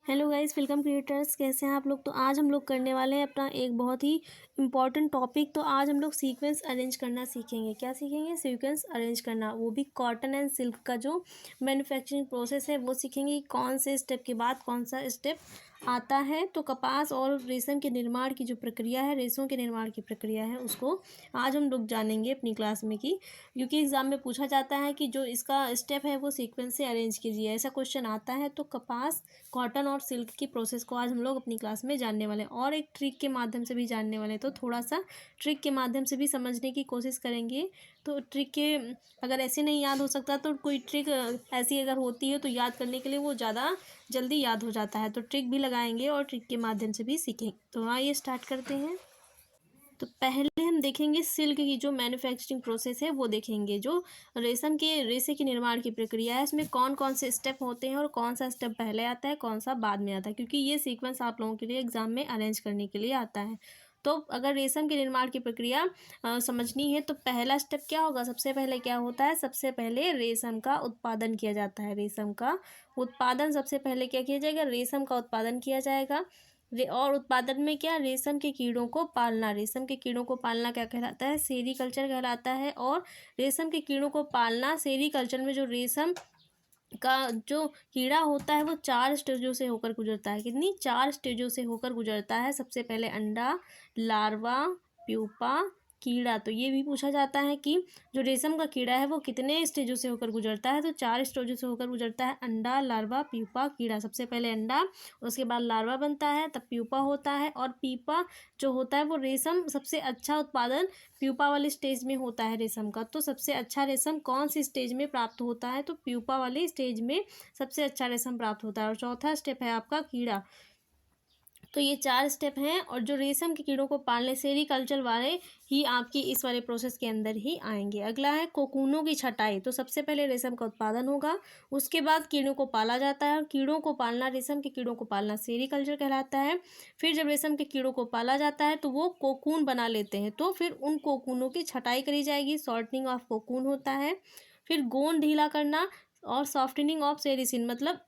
Hello guys, welcome creators. कैसे हैं आप लोग। तो आज हम लोग करने वाले हैं अपना एक बहुत ही इम्पॉर्टेंट टॉपिक। तो आज हम लोग सीक्वेंस अरेंज करना सीखेंगे। क्या सीखेंगे? सीक्वेंस अरेंज करना, वो भी कॉटन एंड सिल्क का जो मैन्युफैक्चरिंग प्रोसेस है वो सीखेंगे। कौन से स्टेप के बाद कौन सा स्टेप आता है। तो कपास और रेशम के निर्माण की जो प्रक्रिया है, रेशों के निर्माण की प्रक्रिया है, उसको आज हम लोग जानेंगे अपनी क्लास में। की क्योंकि एग्जाम में पूछा जाता है कि जो इसका स्टेप है वो सीक्वेंस से अरेंज कीजिए, ऐसा क्वेश्चन आता है। तो कपास, कॉटन और सिल्क की प्रोसेस को आज हम लोग अपनी क्लास में जानने वाले हैं और एक ट्रिक के माध्यम से भी जानने वाले हैं। तो थोड़ा सा ट्रिक के माध्यम से भी समझने की कोशिश करेंगे। तो ट्रिक के अगर ऐसे नहीं याद हो सकता तो कोई ट्रिक ऐसी अगर होती है तो याद करने के लिए वो ज़्यादा जल्दी याद हो जाता है। तो ट्रिक भी लगाएंगे और ट्रिक के माध्यम से भी सीखेंगे। तो आइए स्टार्ट करते हैं। तो पहले हम देखेंगे सिल्क की जो मैन्युफैक्चरिंग प्रोसेस है वो देखेंगे। जो रेशम के रेशे के निर्माण की प्रक्रिया है, इसमें कौन कौन से स्टेप होते हैं और कौन सा स्टेप पहले आता है, कौन सा बाद में आता है, क्योंकि ये सीक्वेंस आप लोगों के लिए एग्जाम में अरेंज करने के लिए आता है। तो अगर रेशम के निर्माण की प्रक्रिया समझनी है तो पहला स्टेप क्या होगा। सबसे पहले क्या होता है, सबसे पहले रेशम का उत्पादन किया जाता है। रेशम का उत्पादन सबसे पहले क्या किया जाएगा, रेशम का उत्पादन किया जाएगा। और उत्पादन में क्या, रेशम के कीड़ों को पालना। रेशम के कीड़ों को पालना क्या कहलाता है, सेरीकल्चर कहलाता है। और रेशम के कीड़ों को पालना, सेरीकल्चर में जो रेशम का जो कीड़ा होता है वो 4 स्टेजों से होकर गुजरता है। कितनी? 4 स्टेजों से होकर गुजरता है। सबसे पहले अंडा, लार्वा, प्यूपा, कीड़ा। तो ये भी पूछा जाता है कि जो रेशम का कीड़ा है वो कितने स्टेजों से होकर गुजरता है। तो 4 स्टेजों से होकर गुजरता है। अंडा, लार्वा, प्यूपा, कीड़ा। सबसे पहले अंडा, उसके बाद लार्वा बनता है, तब प्यूपा होता है। और पीपा जो होता है वो रेशम सबसे अच्छा उत्पादन प्यूपा वाले स्टेज में होता है रेशम का। तो सबसे अच्छा रेशम कौन सी स्टेज में प्राप्त होता है, तो प्यूपा वाले स्टेज में सबसे अच्छा रेशम प्राप्त होता है। और चौथा स्टेप है आपका कीड़ा। तो ये 4 स्टेप हैं और जो रेशम के कीड़ों को पालने, सेरीकल्चर वाले ही आपकी इस वाले प्रोसेस के अंदर ही आएंगे। अगला है कोकूनों की छटाई। तो सबसे पहले रेशम का उत्पादन होगा, उसके बाद कीड़ों को पाला जाता है। और कीड़ों को पालना, रेशम के कीड़ों को पालना सेरीकल्चर कहलाता है। फिर जब रेशम के कीड़ों को पाला जाता है तो वो कोकून बना लेते हैं। तो फिर उन कोकूनों की छटाई करी जाएगी, सॉर्टनिंग ऑफ कोकून होता है। फिर गोंद ढीला करना और सॉफ्टनिंग ऑफ सेरिसिन, मतलब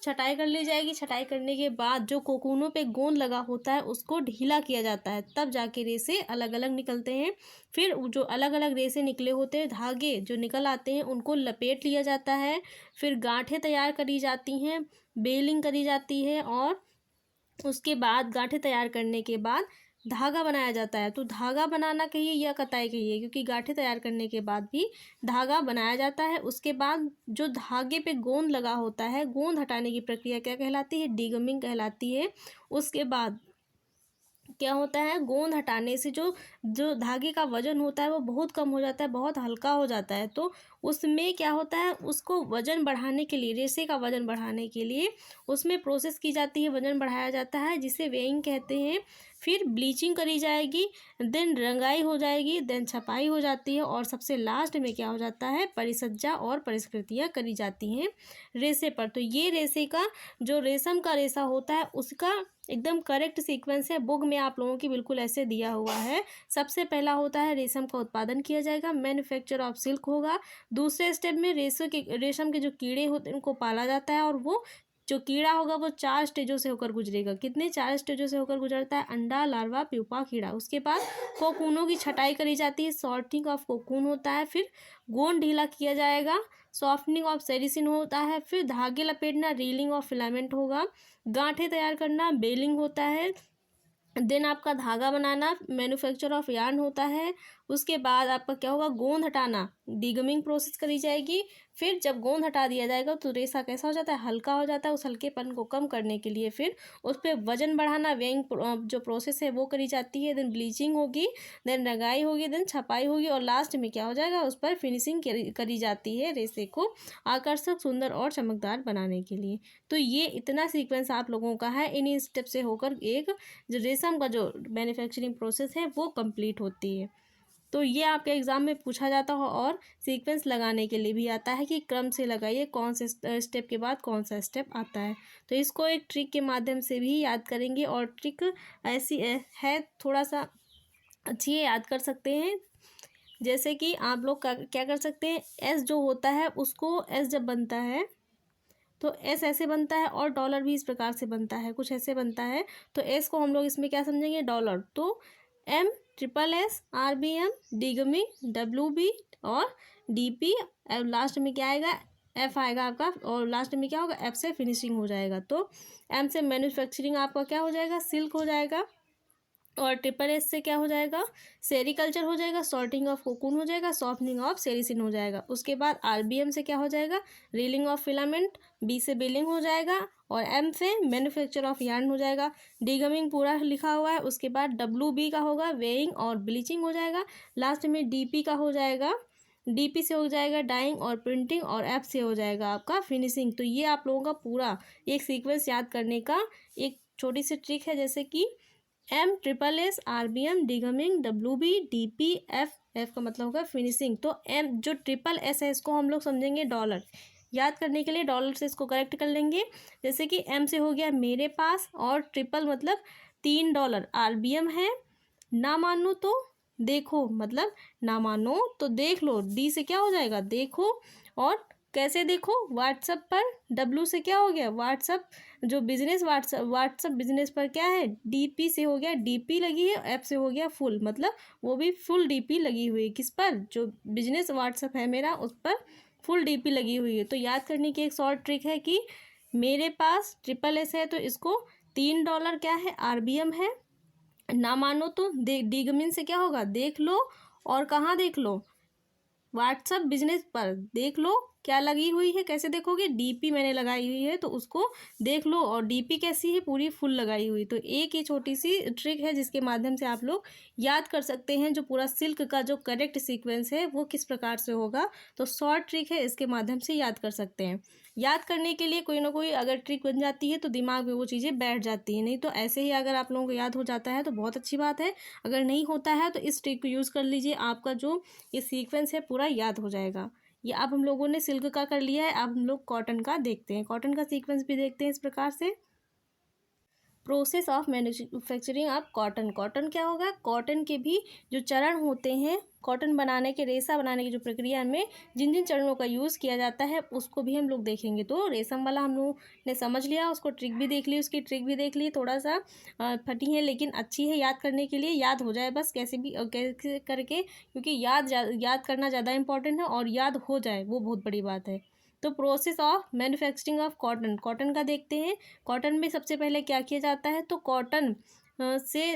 छटाई कर ली जाएगी। छटाई करने के बाद जो कोकूनों पे गोंद लगा होता है उसको ढीला किया जाता है, तब जाके रेसे अलग अलग निकलते हैं। फिर जो अलग अलग रेसे निकले होते हैं, धागे जो निकल आते हैं, उनको लपेट लिया जाता है। फिर गांठें तैयार करी जाती हैं, बेलिंग करी जाती है। और उसके बाद गांठें तैयार करने के बाद धागा बनाया जाता है। तो धागा बनाना कहिए या कताई कहिए, क्योंकि गांठें तैयार करने के बाद भी धागा बनाया जाता है। उसके बाद जो धागे पे गोंद लगा होता है, गोंद हटाने की प्रक्रिया क्या कहलाती है, डीगमिंग कहलाती है। उसके बाद क्या होता है, गोंद हटाने से जो जो धागे का वजन होता है वो बहुत कम हो जाता है, बहुत हल्का हो जाता है। तो उसमें क्या होता है, उसको वजन बढ़ाने के लिए, रेशे का वजन बढ़ाने के लिए उसमें प्रोसेस की जाती है, वजन बढ़ाया जाता है, जिसे वेइंग कहते हैं। फिर ब्लीचिंग करी जाएगी, देन रंगाई हो जाएगी, देन छपाई हो जाती है। और सबसे लास्ट में क्या हो जाता है, परिसज्जा और परिष्कृतियाँ करी जाती हैं रेशे पर। तो ये रेशे का, जो रेशम का रेशा होता है उसका एकदम करेक्ट सीक्वेंस है। बुक में आप लोगों की बिल्कुल ऐसे दिया हुआ है। सबसे पहला होता है रेशम का उत्पादन किया जाएगा, मैन्युफैक्चर ऑफ सिल्क होगा। दूसरे स्टेप में रेशम के जो कीड़े होते हैं उनको पाला जाता है। और वो जो कीड़ा होगा वो 4 स्टेजों से होकर गुजरेगा। कितने? 4 स्टेजों से होकर गुजरता है, अंडा, लार्वा, प्यूपा, कीड़ा। उसके बाद कोकूनों की छटाई करी जाती है, सॉर्टिंग ऑफ कोकून होता है। फिर गोंद ढीला किया जाएगा, सॉफ्टनिंग ऑफ सेरिसिन होता है। फिर धागे लपेटना, रीलिंग ऑफ फिलामेंट होगा। गांठें तैयार करना, बेलिंग होता है। देन आपका धागा बनाना, मैन्युफैक्चर ऑफ यार्न होता है। उसके बाद आपका क्या होगा, गोंद हटाना, डीगमिंग प्रोसेस करी जाएगी। फिर जब गोंद हटा दिया जाएगा तो रेशा कैसा हो जाता है, हल्का हो जाता है। उस हल्केपन को कम करने के लिए फिर उस पर वजन बढ़ाना, वेइंग जो प्रोसेस है वो करी जाती है। देन ब्लीचिंग होगी, देन रंगाई होगी, देन छपाई होगी। और लास्ट में क्या हो जाएगा, उस पर फिनिशिंग करी जाती है रेशे को आकर्षक, सुंदर और चमकदार बनाने के लिए। तो ये इतना सीक्वेंस आप लोगों का है। इन्हीं स्टेप से होकर एक जो रेशम का जो मैन्युफैक्चरिंग प्रोसेस है वो कंप्लीट होती है। तो ये आपके एग्ज़ाम में पूछा जाता हो और सीक्वेंस लगाने के लिए भी आता है कि क्रम से लगाइए, कौन से स्टेप के बाद कौन सा स्टेप आता है। तो इसको एक ट्रिक के माध्यम से भी याद करेंगे। और ट्रिक ऐसी है, थोड़ा सा अच्छी है, याद कर सकते हैं। जैसे कि आप लोग क्या कर सकते हैं, एस जो होता है उसको, एस जब बनता है तो एस ऐसे बनता है और डॉलर भी इस प्रकार से बनता है, कुछ ऐसे बनता है। तो एस को हम लोग इसमें क्या समझेंगे, डॉलर। तो M triple S R B M D गमिंग डब्ल्यू बी और डी पी, लास्ट में क्या आएगा, एफ आएगा आपका, और लास्ट में क्या होगा, एफ से फिनिशिंग हो जाएगा। तो एम से मैन्युफैक्चरिंग आपका क्या हो जाएगा, सिल्क हो जाएगा, और ट्रिपल एस से क्या हो जाएगा, सेरिकल्चर हो जाएगा, सॉर्टिंग ऑफ कोकून हो जाएगा, सॉफ्टनिंग ऑफ सेरिसिन हो जाएगा। उसके बाद आरबीएम से क्या हो जाएगा, रीलिंग ऑफ फिलामेंट, बी से बिलिंग हो जाएगा, और एम से मैन्युफैक्चर ऑफ यार्न हो जाएगा। डीगमिंग पूरा लिखा हुआ है। उसके बाद डब्ल्यू बी का होगा वेइंग और ब्लीचिंग हो जाएगा। लास्ट में डीपी का हो जाएगा, डीपी से हो जाएगा डाइंग और प्रिंटिंग, और एफ से हो जाएगा आपका फिनिशिंग। तो ये आप लोगों का पूरा एक सीक्वेंस याद करने का एक छोटी सी ट्रिक है, जैसे कि M triple S R B M डीगमिंग W B D P F, F का मतलब होगा फिनिशिंग। तो एम जो ट्रिपल एस है इसको हम लोग समझेंगे डॉलर। याद करने के लिए डॉलर से इसको करेक्ट कर लेंगे। जैसे कि एम से हो गया मेरे पास, और ट्रिपल मतलब $3, आर बी एम है ना मानो तो देखो, मतलब ना मानो तो देख लो, डी से क्या हो जाएगा, देखो, और कैसे देखो, व्हाट्सएप पर। डब्ल्यू से क्या हो गया, व्हाट्सएप जो बिजनेस, व्हाट्सएप बिजनेस पर क्या है, डीपी से हो गया डीपी लगी है, ऐप से हो गया फुल, मतलब वो भी फुल डीपी लगी हुई है, किस पर, जो बिजनेस व्हाट्सएप है मेरा उस पर फुल डीपी लगी हुई है। तो याद करने की एक शॉर्ट ट्रिक है कि मेरे पास ट्रिपल एस है तो इसको $3 क्या है, आरबीएम है, ना मानो तो डीगमिन से क्या होगा, देख लो, और कहाँ देख लो, व्हाट्सअप बिजनेस पर देख लो क्या लगी हुई है, कैसे देखोगे, डीपी मैंने लगाई हुई है तो उसको देख लो, और डीपी कैसी है, पूरी फुल लगाई हुई। तो एक ये छोटी सी ट्रिक है जिसके माध्यम से आप लोग याद कर सकते हैं जो पूरा सिल्क का जो करेक्ट सीक्वेंस है वो किस प्रकार से होगा। तो शॉर्ट ट्रिक है, इसके माध्यम से याद कर सकते हैं। याद करने के लिए कोई ना कोई अगर ट्रिक बन जाती है तो दिमाग में वो चीज़ें बैठ जाती हैं, नहीं तो ऐसे ही अगर आप लोगों को याद हो जाता है तो बहुत अच्छी बात है। अगर नहीं होता है तो इस ट्रिक को यूज़ कर लीजिए, आपका जो ये सीक्वेंस है पूरा याद हो जाएगा। ये अब हम लोगों ने सिल्क का कर लिया है, अब हम लोग कॉटन का देखते हैं। कॉटन का सीक्वेंस भी देखते हैं इस प्रकार से। Process of manufacturing of cotton. Cotton क्या होगा, कॉटन के भी जो चरण होते हैं, कॉटन बनाने के, रेशा बनाने की जो प्रक्रिया में जिन जिन चरणों का यूज़ किया जाता है उसको भी हम लोग देखेंगे। तो रेशम वाला हम लोग ने समझ लिया, उसको ट्रिक भी देख ली, उसकी ट्रिक भी देख ली, थोड़ा सा फटी है लेकिन अच्छी है याद करने के लिए, याद हो जाए बस कैसे भी कैसे करके, क्योंकि याद करना ज़्यादा इंपॉर्टेंट है, और याद हो जाए वो बहुत बड़ी बात है। तो process of manufacturing of cotton, cotton का देखते हैं। कॉटन में सबसे पहले क्या किया जाता है, तो कॉटन से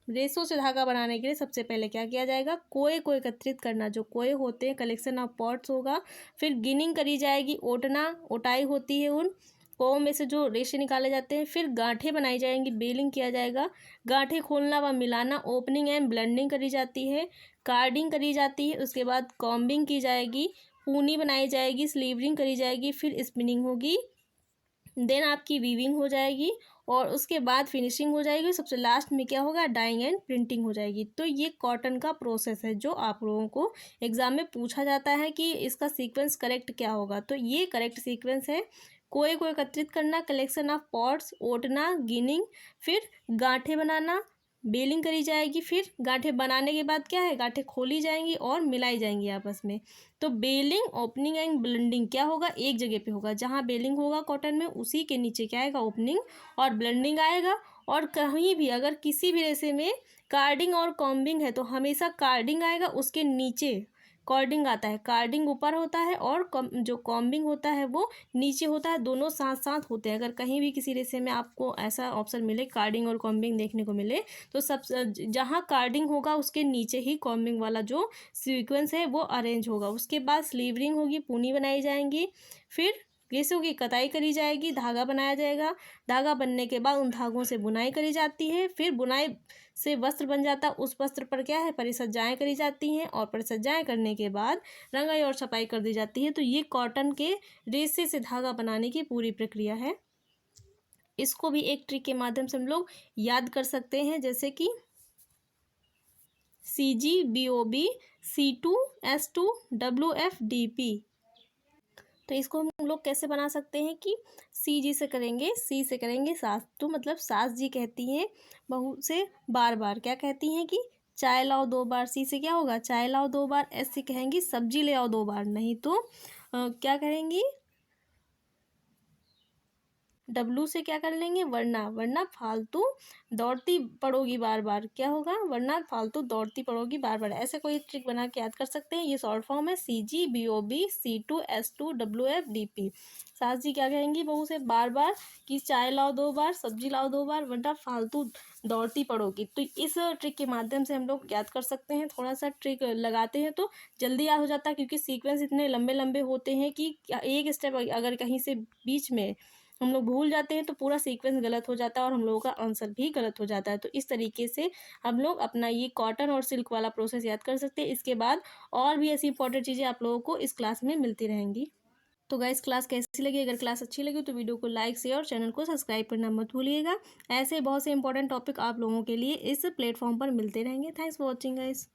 रेशों से धागा बनाने के लिए सबसे पहले क्या किया जाएगा, कोए को एकत्रित करना, जो कोए होते हैं कलेक्शन ऑफ पॉट्स होगा। फिर गिनिंग करी जाएगी, ओटना, ओटाई होती है उन कोओं में से जो रेशे निकाले जाते हैं। फिर गांठें बनाई जाएंगी, बेलिंग किया जाएगा, गांठें खोलना व मिलाना, ओपनिंग एंड ब्लेंडिंग करी जाती है, कार्डिंग करी जाती है। उसके बाद कॉम्बिंग की जाएगी, पूनी बनाई जाएगी, स्लीवरिंग करी जाएगी, फिर स्पिनिंग होगी, देन आपकी वीविंग हो जाएगी, और उसके बाद फिनिशिंग हो जाएगी। सबसे लास्ट में क्या होगा, डाइंग एंड प्रिंटिंग हो जाएगी। तो ये कॉटन का प्रोसेस है जो आप लोगों को एग्जाम में पूछा जाता है कि इसका सीक्वेंस करेक्ट क्या होगा। तो ये करेक्ट सीक्वेंस है, कोए को एकत्रित करना, कलेक्शन ऑफ पॉट्स, ओटना, गिनिंग, फिर गांठें बनाना, बेलिंग करी जाएगी, फिर गांठें बनाने के बाद क्या है, गांठें खोली जाएंगी और मिलाई जाएंगी आपस में। तो बेलिंग, ओपनिंग एंड ब्लेंडिंग क्या होगा, एक जगह पे होगा, जहाँ बेलिंग होगा कॉटन में उसी के नीचे क्या आएगा, ओपनिंग और ब्लेंडिंग आएगा। और कहीं भी अगर किसी भी रेशे में कार्डिंग और कॉम्बिंग है तो हमेशा कार्डिंग आएगा, उसके नीचे कॉर्डिंग आता है। कार्डिंग ऊपर होता है और जो कॉम्बिंग होता है वो नीचे होता है, दोनों साथ साथ होते हैं। अगर कहीं भी किसी रेशे में आपको ऐसा ऑप्शन मिले कार्डिंग और कॉम्बिंग देखने को मिले तो सब जहाँ कार्डिंग होगा उसके नीचे ही कॉम्बिंग वाला जो सीक्वेंस है वो अरेंज होगा। उसके बाद स्लीवरिंग होगी, पूनी बनाई जाएंगी, फिर रेशों की कताई करी जाएगी, धागा बनाया जाएगा, धागा बनने के बाद उन धागों से बुनाई करी जाती है, फिर बुनाई से वस्त्र बन जाता है, उस वस्त्र पर क्या है, परिसज्जाएं करी जाती हैं, और परिसज्जाएं करने के बाद रंगाई और छपाई कर दी जाती है। तो ये कॉटन के रेशे से धागा बनाने की पूरी प्रक्रिया है। इसको भी एक ट्रिक के माध्यम से हम लोग याद कर सकते हैं, जैसे कि CG, BOB, C2, S2, WF, DP। तो इसको हम लोग कैसे बना सकते हैं कि CG से करेंगे, C से करेंगे, सास तो मतलब सास जी कहती हैं बहू से बार बार, क्या कहती हैं कि चाय लाओ 2 बार। C से क्या होगा, चाय लाओ 2 बार। S से कहेंगी सब्जी ले आओ 2 बार, नहीं तो क्या करेंगी, डब्लू से क्या कर लेंगे, वरना, वरना फालतू दौड़ती पड़ोगी बार बार, क्या होगा, वरना फालतू दौड़ती पड़ोगी बार बार। ऐसे कोई ट्रिक बना के याद कर सकते हैं। ये शॉर्ट फॉर्म है CGBOB C2S2WFDP। सास जी क्या कहेंगी बहू से बार बार कि चाय लाओ 2 बार, सब्जी लाओ 2 बार, वरना फालतू दौड़ती पड़ोगी। तो इस ट्रिक के माध्यम से हम लोग याद कर सकते हैं। थोड़ा सा ट्रिक लगाते हैं तो जल्दी याद हो जाता है, क्योंकि सीक्वेंस इतने लंबे लंबे होते हैं कि एक स्टेप अगर कहीं से बीच में हम लोग भूल जाते हैं तो पूरा सीक्वेंस गलत हो जाता है और हम लोगों का आंसर भी गलत हो जाता है। तो इस तरीके से हम लोग अपना ये कॉटन और सिल्क वाला प्रोसेस याद कर सकते हैं। इसके बाद और भी ऐसी इंपॉर्टेंट चीज़ें आप लोगों को इस क्लास में मिलती रहेंगी। तो गाइस क्लास कैसी लगी, अगर क्लास अच्छी लगी तो वीडियो को लाइक शेयर और चैनल को सब्सक्राइब करना मत भूलिएगा। ऐसे बहुत से इंपॉर्टेंट टॉपिक आप लोगों के लिए इस प्लेटफॉर्म पर मिलते रहेंगे। Thanks for watching guys.